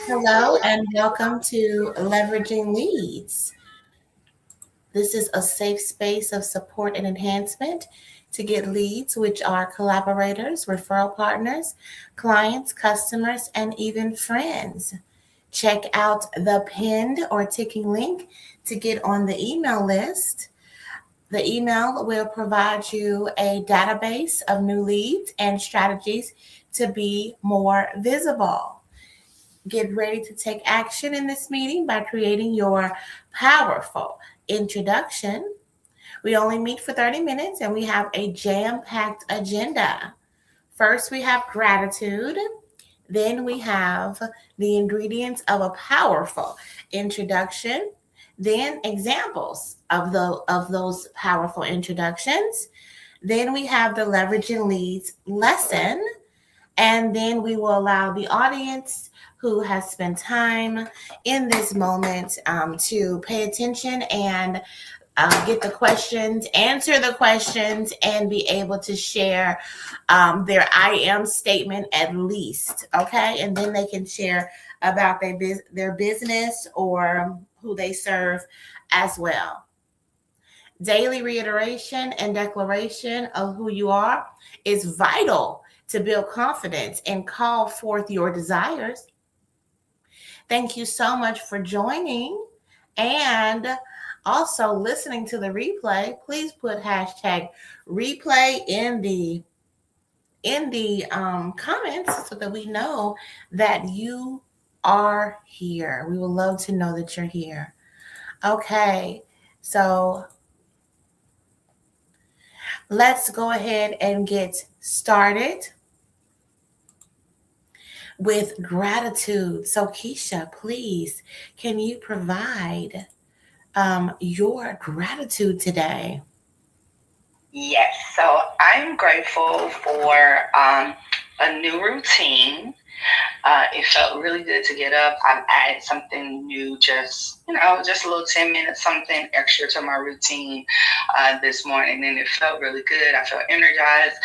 Hello and welcome to Leveraging Leads. This is a safe space of support and enhancement to get leads, which are collaborators, referral partners, clients, customers, and even friends. Check out the pinned or ticking link to get on the email list. The email will provide you a database of new leads and strategies to be more visible. Get ready to take action in this meeting by creating your powerful introduction. We only meet for 30 minutes and we have a jam packed agenda. First, we have gratitude. Then, we have the ingredients of a powerful introduction. Then, examples of those powerful introductions. Then, we have the leveraging leads lesson. And then we will allow the audience who has spent time in this moment to pay attention and get the questions, answer the questions, and be able to share their I am statement at least. Okay. And then they can share about their business or who they serve as well. Daily reiteration and declaration of who you are is vital to build confidence and call forth your desires. Thank you so much for joining and also listening to the replay. Please put hashtag replay in the comments so that we know that you are here. We would love to know that you're here. Okay, so let's go ahead and get started with gratitude. So, Keisha, please, can you provide your gratitude today? Yes, so I'm grateful for a new routine. It felt really good to get up. I've added something new, just a little 10 minutes, something extra to my routine this morning, and it felt really good. I felt energized.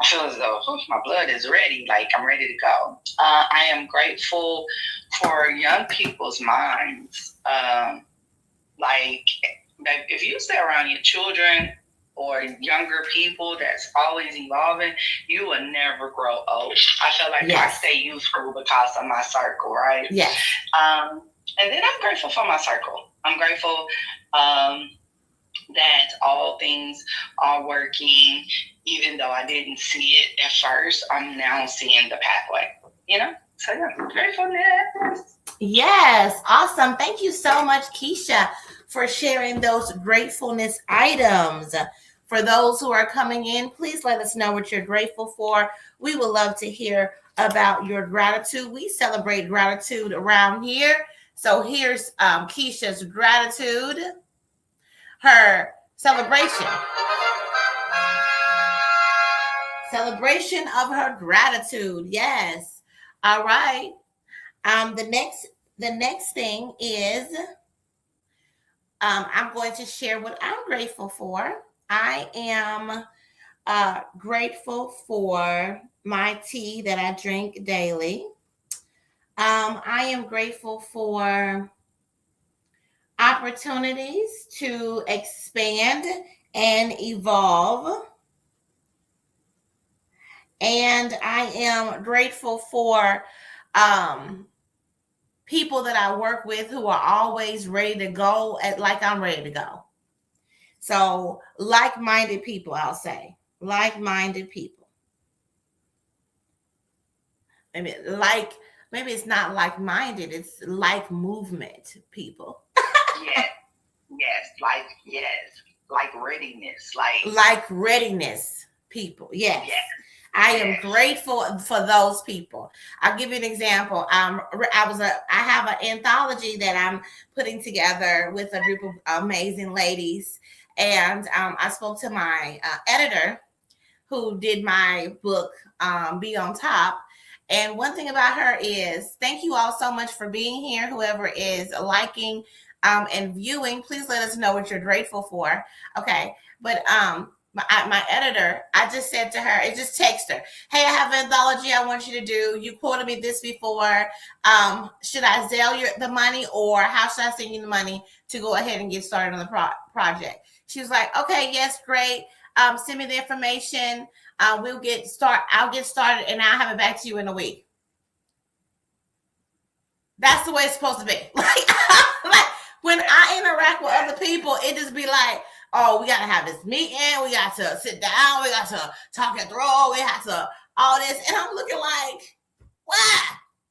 I feel as though my blood is ready, like I'm ready to go. I am grateful for young people's minds. Like, if you stay around your children or younger people that's always evolving, you will never grow old. I feel like I stay youthful because of my circle, right? Yes. And then I'm grateful for my circle. I'm grateful that all things are working, even though I didn't see it at first. I'm now seeing the pathway, So yeah, gratefulness. Yes, awesome. Thank you so much, Keisha, for sharing those gratefulness items. For those who are coming in, please let us know what you're grateful for. We would love to hear about your gratitude. We celebrate gratitude around here. So here's Keisha's gratitude, her celebration of her gratitude. Yes. All right. The next thing is I'm going to share what I'm grateful for. I am grateful for my tea that I drink daily. I am grateful for opportunities to expand and evolve. And I am grateful for people that I work with who are always ready to go like I'm ready to go. So like-minded people, I'll say. Like-minded people. Maybe it's not like-minded, it's like movement people. Like readiness. Like readiness people. Yes. I am grateful for those people. I'll give you an example. I have an anthology that I'm putting together with a group of amazing ladies, and I spoke to my editor, who did my book, Be on Top. And one thing about her is, thank you all so much for being here. Whoever is liking and viewing, please let us know what you're grateful for. Okay, but my editor, I just said to her, I just text her, hey, I have an anthology I want you to do. You quoted me this before. Should I Zelle the money, or how should I send you the money to go ahead and get started on the project? She was like, okay, yes, great. Send me the information. I'll get started, and I'll have it back to you in a week. That's the way it's supposed to be. Like when I interact with other people, it just be like, oh, we got to have this meeting. We got to sit down. We got to talk it through. We have to all this. And I'm looking like, why?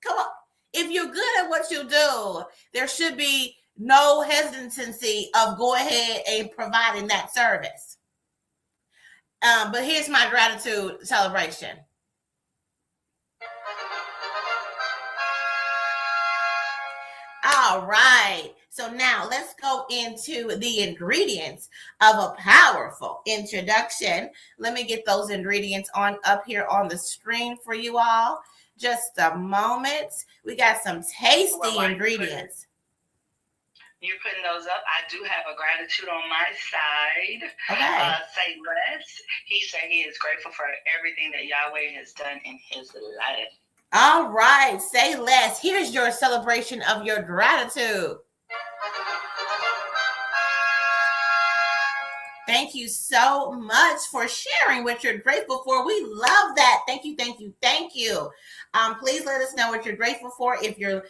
Come on. If you're good at what you do, there should be no hesitancy of go ahead and providing that service. But here's my gratitude celebration. All right. So now let's go into the ingredients of a powerful introduction. Let me get those ingredients on up here on the screen for you all. Just a moment. We got some tasty ingredients. You're putting those up. I do have a gratitude on my side. Okay. Say less. He said he is grateful for everything that Yahweh has done in his life. All right. Say less. Here's your celebration of your gratitude. Thank you so much for sharing what you're grateful for. We love that. Thank you, thank you, thank you. Please let us know what you're grateful for if you're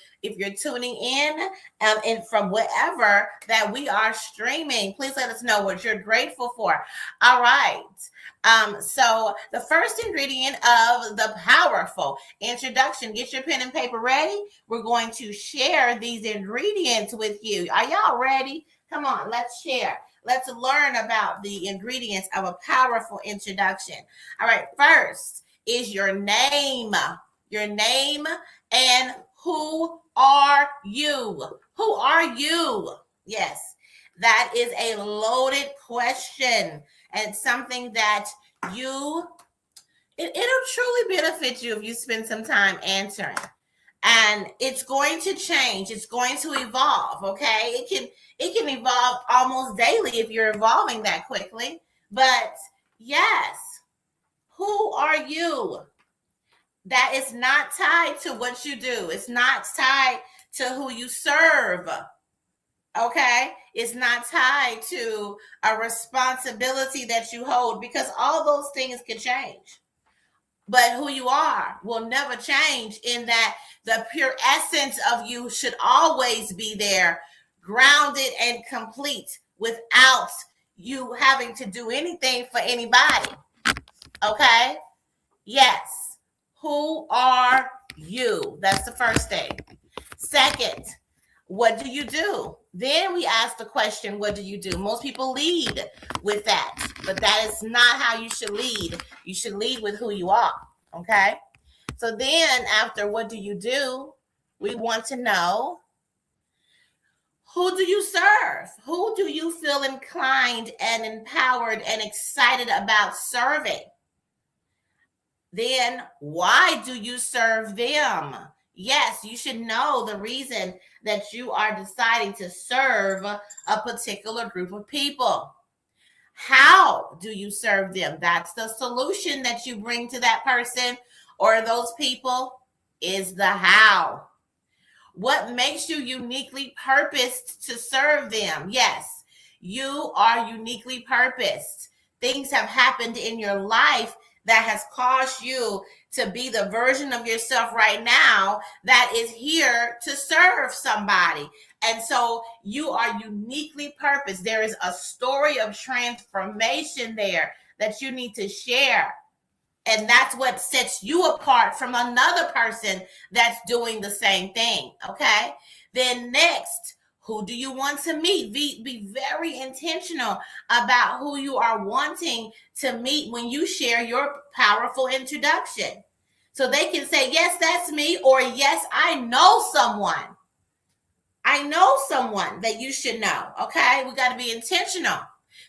tuning in and from wherever that we are streaming. Please let us know what you're grateful for. All right. So the first ingredient of the powerful introduction, get your pen and paper ready. We're going to share these ingredients with you. Are y'all ready? Come on, let's share. Let's learn about the ingredients of a powerful introduction. All right, first is your name. Your name and who are you? Who are you? Yes, that is a loaded question and something that it'll truly benefit you if you spend some time answering. And it's going to change. It's going to evolve. Okay. It can evolve almost daily if you're evolving that quickly. But yes, who are you? That is not tied to what you do. It's not tied to who you serve. Okay. It's not tied to a responsibility that you hold, because all those things can change. But who you are will never change, in that the pure essence of you should always be there, grounded and complete, without you having to do anything for anybody. Okay? Yes. Who are you? That's the first thing. Second, what do you do? Then we ask the question, what do you do? Most people lead with that, but that is not how you should lead. You should lead with who you are. Okay. So then after what do you do, we want to know, who do you serve? Who do you feel inclined and empowered and excited about serving? Then why do you serve them? Yes, you should know the reason that you are deciding to serve a particular group of people. How do you serve them? That's the solution that you bring to that person or those people, is the how. What makes you uniquely purposed to serve them? Yes, you are uniquely purposed. Things have happened in your life that has caused you to be the version of yourself right now that is here to serve somebody. And so you are uniquely purposed. There is a story of transformation there that you need to share. And that's what sets you apart from another person that's doing the same thing. Okay. Then next, who do you want to meet? Be very intentional about who you are wanting to meet when you share your powerful introduction. So they can say, yes, that's me, or yes, I know someone. I know someone that you should know. Okay. We got to be intentional.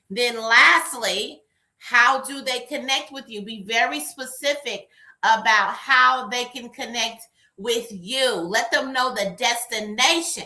Then lastly, how do they connect with you? Be very specific about how they can connect with you. Let them know the destination.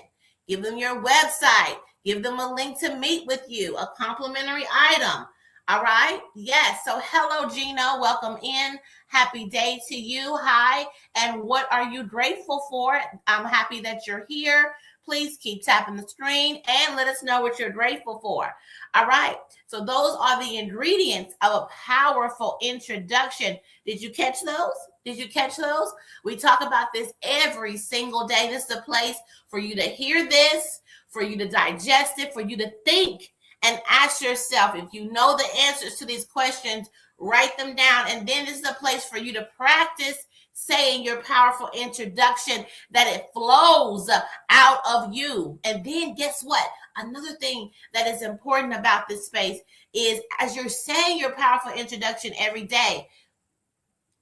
Give them your website. Give them a link to meet with you, a complimentary item, All right. Yes. So, hello, Gino. Welcome in. Happy day to you. Hi. And what are you grateful for? I'm happy that you're here. Please keep tapping the screen and let us know what you're grateful for. All right. So, those are the ingredients of a powerful introduction. Did you catch those? Did you catch those? We talk about this every single day. This is a place for you to hear this, for you to digest it, for you to think and ask yourself if you know the answers to these questions, write them down. And then this is a place for you to practice saying your powerful introduction, that it flows out of you. And then guess what? Another thing that is important about this space is as you're saying your powerful introduction every day,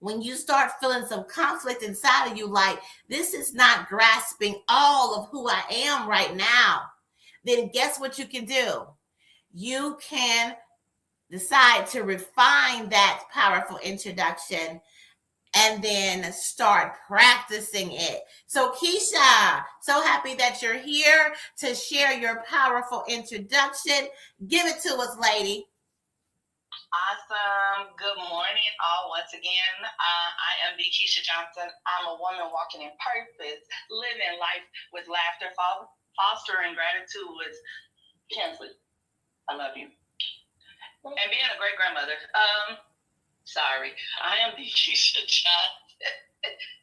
when you start feeling some conflict inside of you, like this is not grasping all of who I am right now, then guess what you can do? You can decide to refine that powerful introduction and then start practicing it. So, Keisha, so happy that you're here to share your powerful introduction. Give it to us, lady. Awesome. Good morning, all. Once again, I am the Keisha Johnson. I'm a woman walking in purpose, living life with laughter, fostering gratitude with Kinsley. I love you. And being a great grandmother. Sorry. I am the Keisha Johnson.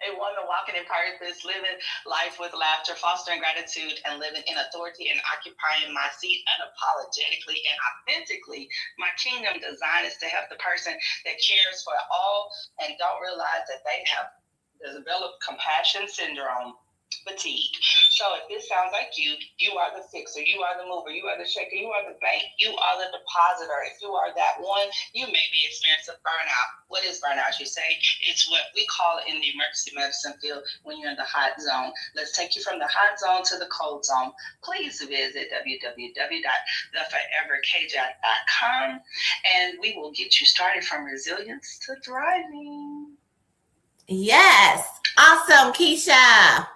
A woman walking in purpose, living life with laughter, fostering gratitude, and living in authority and occupying my seat unapologetically and authentically. My kingdom design is to help the person that cares for all and don't realize that they have developed compassion syndrome. Fatigue. So if this sounds like you are the fixer, you are the mover, you are the shaker, you are the bank, you are the depositor. If you are that one, you may be experiencing burnout. What is burnout, you say? It's what we call in the emergency medicine field when you're in the hot zone. Let's take you from the hot zone to the cold zone. Please visit www.theforeverkj.com and we will get you started from resilience to thriving. Yes. Awesome, Keisha.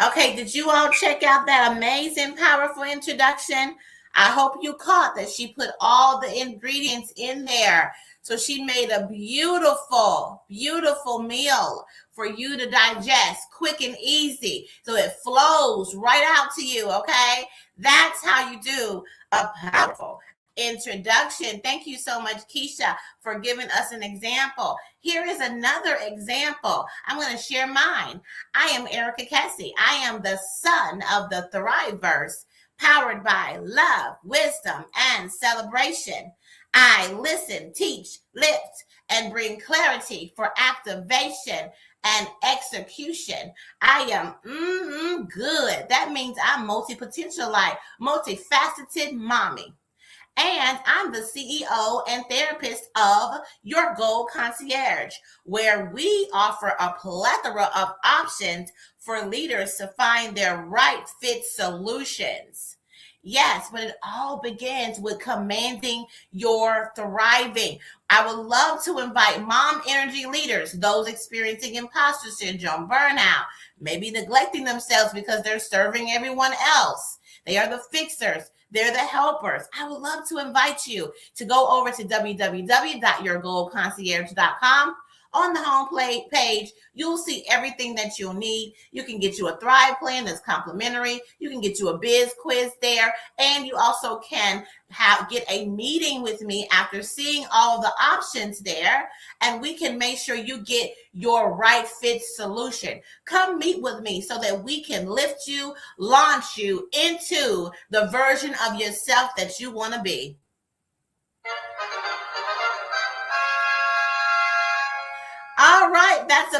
Okay, did you all check out that amazing, powerful introduction? I hope you caught that she put all the ingredients in there. So she made a beautiful, beautiful meal for you to digest, quick and easy. So it flows right out to you, okay? That's how you do a powerful introduction. Thank you so much, Keisha, for giving us an example. Here is another example. I'm going to share mine. I am Erica Kessie. I am the son of the Thriveverse, powered by love, wisdom, and celebration. I listen, teach, lift, and bring clarity for activation and execution. I am good. That means I'm multi-potentialite, multifaceted mommy. And I'm the CEO and therapist of Your Goal Concierge, where we offer a plethora of options for leaders to find their right fit solutions. Yes, but it all begins with commanding your thriving. I would love to invite mom energy leaders, those experiencing imposter syndrome, burnout, maybe neglecting themselves because they're serving everyone else. They are the fixers. They're the helpers. I would love to invite you to go over to www.yourgoalconcierge.com. On the home page, you'll see everything that you'll need. You can get you a Thrive plan that's complimentary. You can get you a biz quiz there. And you also can get a meeting with me after seeing all the options there. And we can make sure you get your right fit solution. Come meet with me so that we can lift you, launch you into the version of yourself that you want to be. All right, that's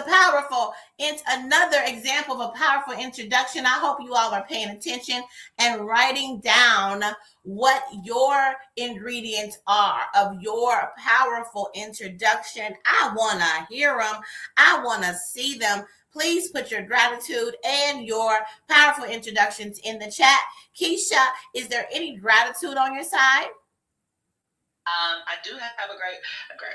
it's another example of a powerful introduction. I hope you all are paying attention and writing down what your ingredients are of your powerful introduction. I want to hear them. I want to see them. Please put your gratitude and your powerful introductions in the chat. Keisha, is there any gratitude on your side? I do have a great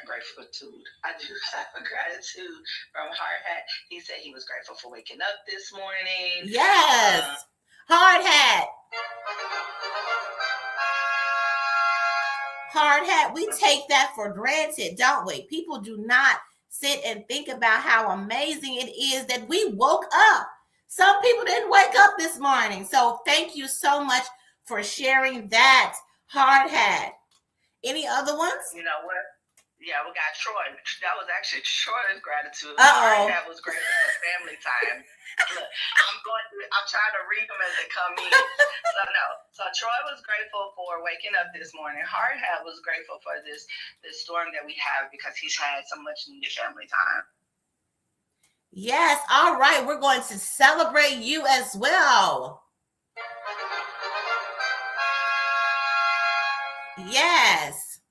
gratitude. I do have a gratitude from Hard Hat. He said he was grateful for waking up this morning. Yes. Hard Hat. Hard hat, we take that for granted, don't we? People do not sit and think about how amazing it is that we woke up. Some people didn't wake up this morning. So thank you so much for sharing that, Hard hat. Any other ones? You know what? Yeah, we got Troy. That was actually Troy's gratitude. Uh-oh. That was great for family time. Look, I'm trying to read them as they come in. So Troy was grateful for waking up this morning. Hard Hat was grateful for this storm that we have because he's had so much needed family time. Yes, all right. We're going to celebrate you as well. Yes.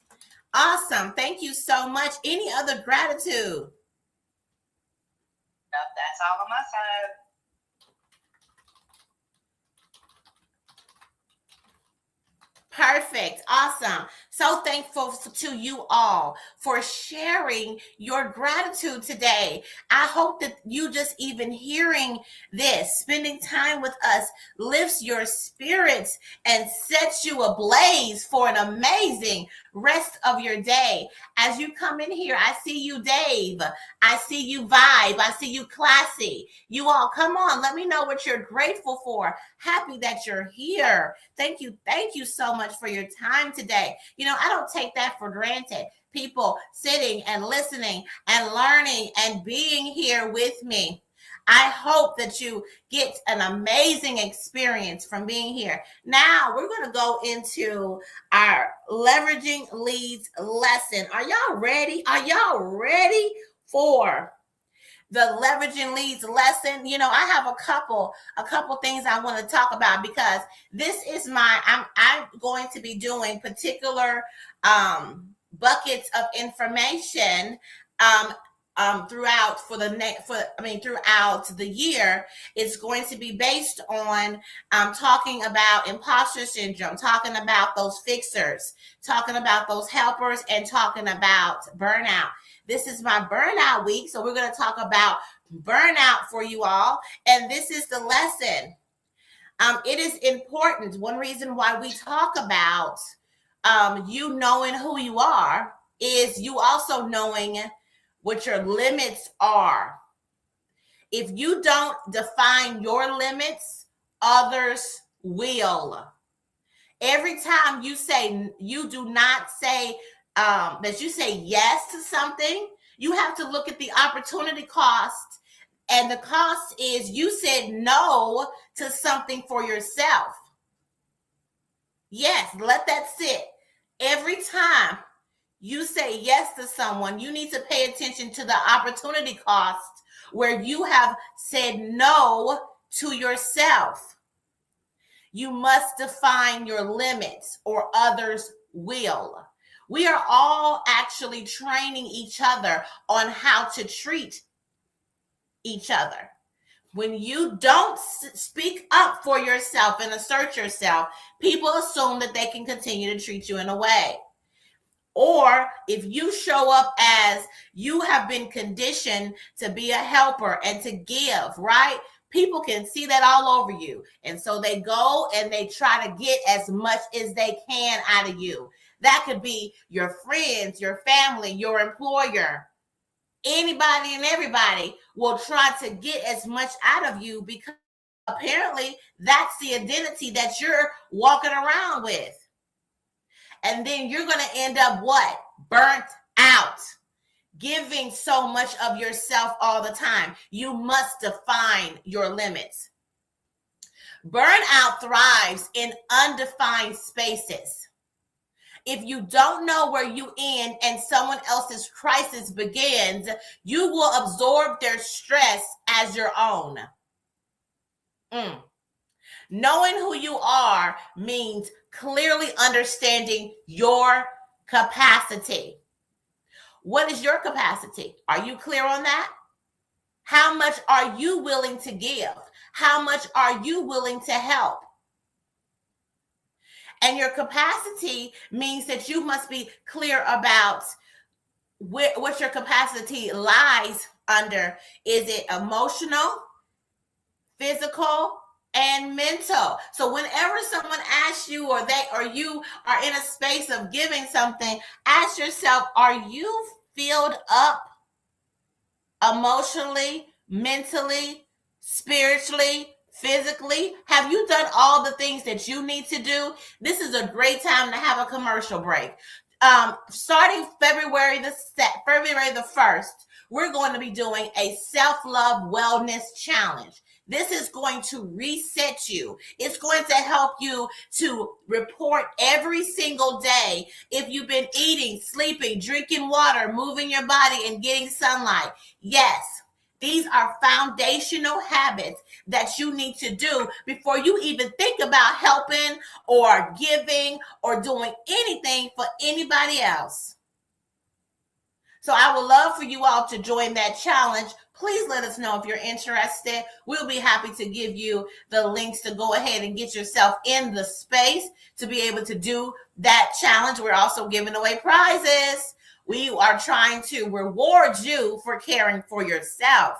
Awesome. Thank you so much. Any other gratitude? Yep, that's all on my side. Perfect. Awesome. So thankful to you all for sharing your gratitude today. I hope that you just even hearing this, spending time with us, lifts your spirits and sets you ablaze for an amazing rest of your day. As you come in here, I see you, Dave. I see you, Vibe. I see you, Classy. You all, come on. Let me know what you're grateful for. Happy that you're here. Thank you. Thank you so much for your time today. You know, I don't take that for granted. People sitting and listening and learning and being here with me. I hope that you get an amazing experience from being here. Now we're going to go into our leveraging leads lesson. Are y'all ready? Are y'all ready for the leveraging leads lesson? You know, I have a couple things I want to talk about because this is I'm going to be doing particular buckets of information throughout the year. It's going to be based on talking about imposter syndrome, talking about those fixers, talking about those helpers, and talking about burnout. This is my burnout week, so we're going to talk about burnout for you all, and this is the lesson. It is important. One reason why we talk about you knowing who you are is you also knowing what your limits are. If you don't define your limits, others will. Every time you do not say that you say yes to something, you have to look at the opportunity cost. And the cost is you said no to something for yourself. Yes, let that sit. Every time you say yes to someone, you need to pay attention to the opportunity cost where you have said no to yourself. You must define your limits or others will. We are all actually training each other on how to treat each other. When you don't speak up for yourself and assert yourself, people assume that they can continue to treat you in a way. Or if you show up as you have been conditioned to be a helper and to give, right? People can see that all over you. And so they go and they try to get as much as they can out of you. That could be your friends, your family, your employer. Anybody and everybody will try to get as much out of you because apparently that's the identity that you're walking around with. And then you're going to end up what? Burnt out. Giving so much of yourself all the time. You must define your limits. Burnout thrives in undefined spaces. If you don't know where you end and someone else's crisis begins, you will absorb their stress as your own. Knowing who you are means clearly understanding your capacity. What is your capacity? Are you clear on that? How much are you willing to give? How much are you willing to help? And your capacity means that you must be clear about what your capacity lies under. Is it emotional, physical, and mental. So whenever someone asks you or you are in a space of giving something, ask yourself, are you filled up emotionally, mentally, spiritually, physically? Have you done all the things that you need to do? This is a great time to have a commercial break. Starting February the 1st, we're going to be doing a self-love wellness challenge. This is going to reset you. It's going to help you to report every single day if you've been eating, sleeping, drinking water, moving your body, and getting sunlight. Yes, these are foundational habits that you need to do before you even think about helping or giving or doing anything for anybody else. So I would love for you all to join that challenge. Please let us know if you're interested. We'll be happy to give you the links to go ahead and get yourself in the space to be able to do that challenge. We're also giving away prizes. We are trying to reward you for caring for yourself.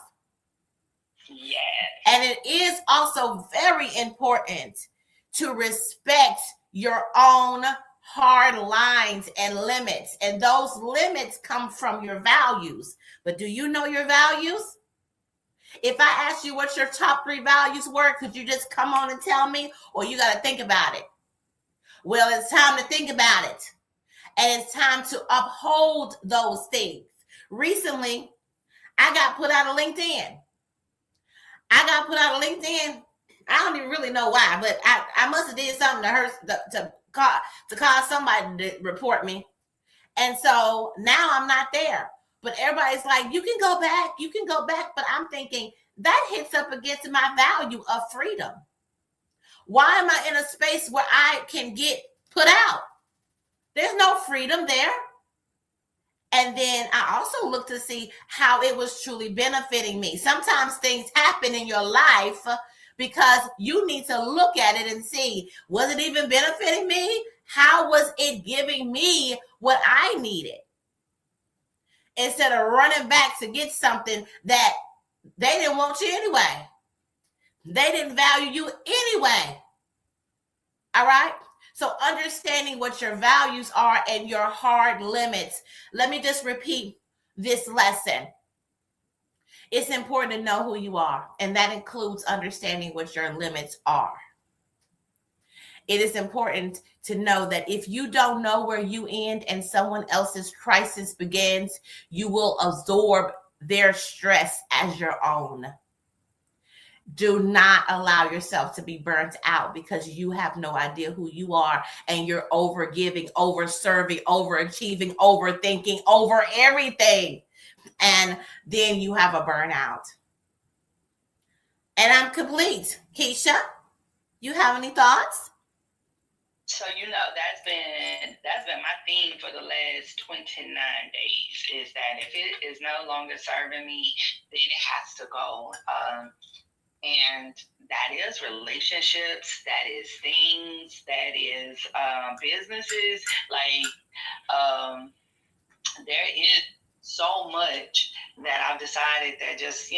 Yes. And it is also very important to respect your own hard lines and limits. And those limits come from your values. But do you know your values? If I ask you what your top 3 values were, could you just come on and tell me? Or you got to think about it? Well, it's time to think about it. And it's time to uphold those things. Recently, I got put out of LinkedIn. I don't even really know why, but I must have did something to cause somebody to report me. And so now I'm not there. But everybody's like, you can go back. But I'm thinking that hits up against my value of freedom. Why am I in a space where I can get put out? There's no freedom there. And then I also look to see how it was truly benefiting me. Sometimes things happen in your life because you need to look at it and see, was it even benefiting me? How was it giving me what I needed? Instead of running back to get something that they didn't want you anyway. They didn't value you anyway. All right? So understanding what your values are and your hard limits. Let me just repeat this lesson. It's important to know who you are, and that includes understanding what your limits are. It is important to know that if you don't know where you end and someone else's crisis begins, you will absorb their stress as your own. Do not allow yourself to be burnt out because you have no idea who you are and you're over giving, over serving, overachieving, overthinking, over everything. And then you have a burnout. And I'm complete. Keisha, you have any thoughts? So that's been my theme for the last 29 days, is that if it is no longer serving me, then it has to go. And that is relationships, that is things, that is businesses. Like there is so much that I've decided that just,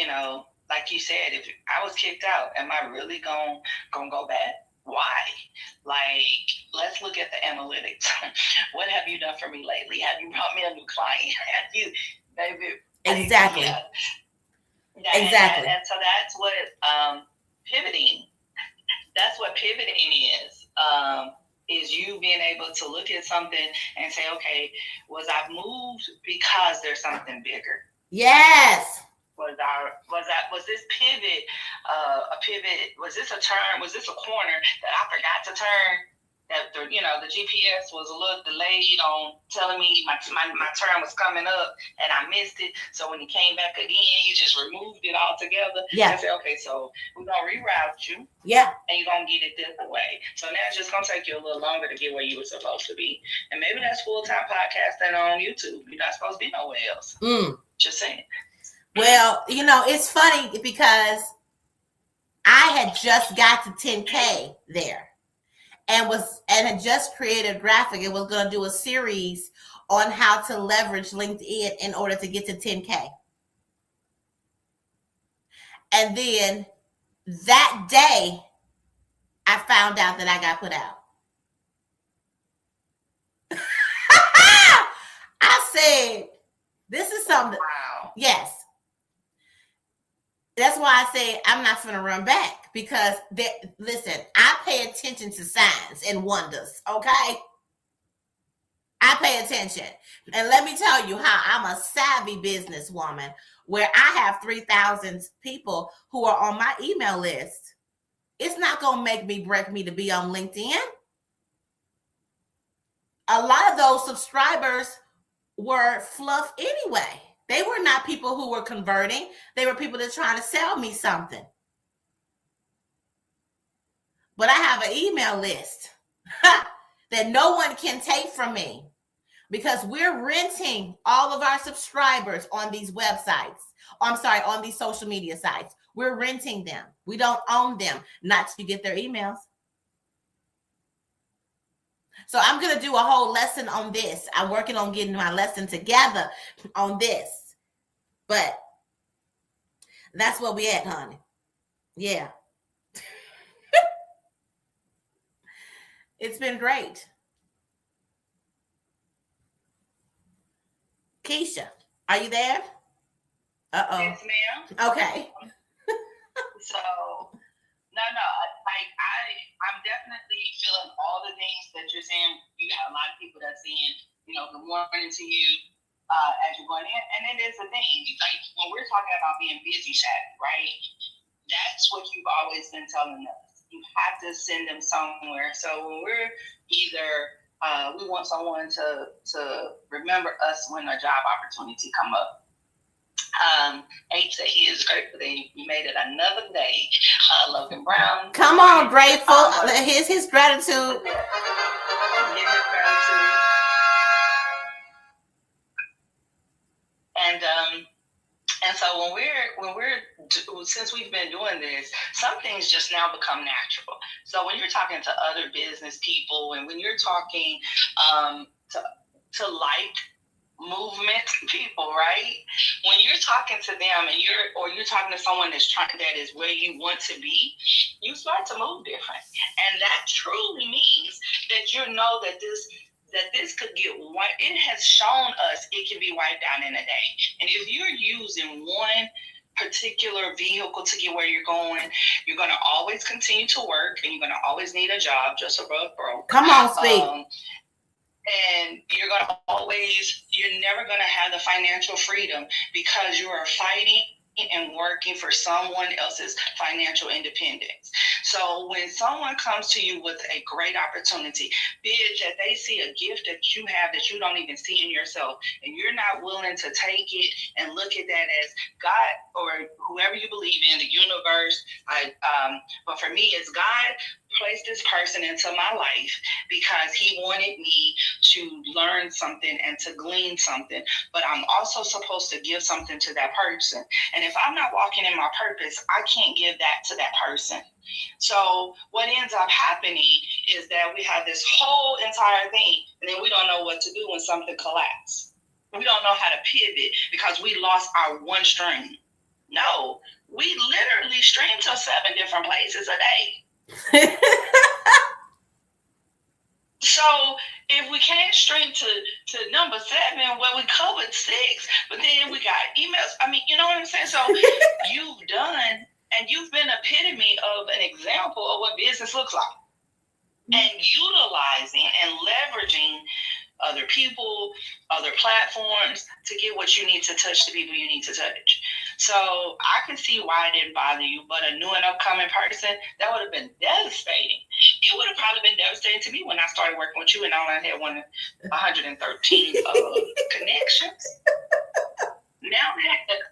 like you said, if I was kicked out, am I really gonna go back? Why? Like, let's look at the analytics. What have you done for me lately? Have you brought me a new client? Have you, baby? Exactly. Yeah. Exactly. And so that's what pivoting. That's what pivoting is you being able to look at something and say, okay, was I moved because there's something bigger? Yes. Was this pivot a pivot? Was this a turn? Was this a corner that I forgot to turn? That the GPS was a little delayed on telling me my turn was coming up and I missed it. So when he came back again, you just removed it altogether. Yeah. And said, okay, so we're gonna reroute you. Yeah. And you're gonna get it this way. So now it's just gonna take you a little longer to get where you were supposed to be. And maybe that's full-time podcasting on YouTube. You're not supposed to be nowhere else. Just saying. Well, it's funny because I had just got to 10K there. And had just created a graphic. It was going to do a series on how to leverage LinkedIn in order to get to 10K. And then that day, I found out that I got put out. I said, this is something. Wow. Yes. That's why I say I'm not going to run back because, listen, I pay attention to signs and wonders, okay? I pay attention. And let me tell you how I'm a savvy businesswoman where I have 3,000 people who are on my email list. It's not going to make me break me to be on LinkedIn. A lot of those subscribers were fluff anyway. They were not people who were converting. They were people that trying to sell me something. But I have an email list that no one can take from me because we're renting all of our subscribers on these websites. On these social media sites. We're renting them. We don't own them, not to get their emails. So I'm going to do a whole lesson on this. I'm working on getting my lesson together on this. But that's where we at, honey. Yeah. It's been great. Keisha, are you there? Uh-oh. Yes, ma'am. Okay. So, no, I'm definitely feeling all the things that you're saying. You got a lot of people that's saying, good morning to you as you're going in. And it is a thing. Like, when we're talking about being busy savvy, right? That's what you've always been telling us. You have to send them somewhere. So when we're either we want someone to remember us when a job opportunity come up. H said he is grateful that he made it another day. Logan Brown. Come on, grateful. Here's his gratitude. His gratitude. And so when we're since we've been doing this, some things just now become natural. So when you're talking to other business people, and when you're talking to like movement people, right? When you're talking to them and you're talking to someone that is where you want to be, you start to move different. And that truly means that you know that this could get wiped. It has shown us it can be wiped out in a day. And if you're using one particular vehicle to get where you're going, you're going to always continue to work, and you're going to always need a job just above broke. Come on, speak. And you're never going to have the financial freedom because you are fighting and working for someone else's financial independence. So when someone comes to you with a great opportunity, be it that they see a gift that you have that you don't even see in yourself, and you're not willing to take it and look at that as God or whoever you believe in, the universe. But for me, it's God placed this person into my life because he wanted me to learn something and to glean something, but I'm also supposed to give something to that person. And if I'm not walking in my purpose, I can't give that to that person. So what ends up happening is that we have this whole entire thing, and then we don't know what to do when something collapses. We don't know how to pivot because we lost our one stream. No, we literally stream to 7 different places a day. So if we can't stream to number 7, well, we covered 6, but then we got emails. I mean, you know what I'm saying? So you've done, and you've been epitome of an example of what business looks like, and utilizing and leveraging other people, other platforms to get what you need to touch the people you need to touch. So I can see why it didn't bother you, but a new and upcoming person, that would have been devastating. It would have probably been devastating to me when I started working with you and I only had 113 connections. Now I have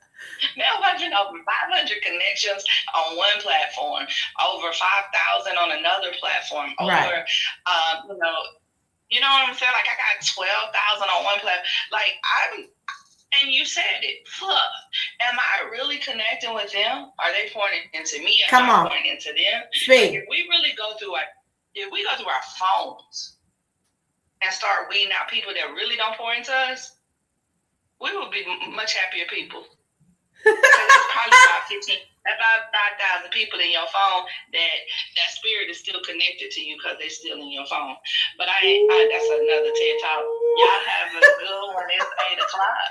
over 500 connections on one platform, over 5,000 on another platform, right. You know what I'm saying? Like, I got 12,000 on one platform. Like, and you said it, fluff. Am I really connecting with them? Are they pointing into me? Am I pointing into them? Like, if we really go through our phones and start weeding out people that really don't pour into us, we will be much happier people. There's probably about 5,000 people in your phone that spirit is still connected to you because they're still in your phone. But that's another TED Talk. Y'all have a good one. It's 8 o'clock.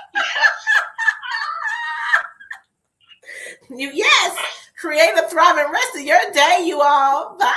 Yes, create a thriving rest of your day, you all. Bye.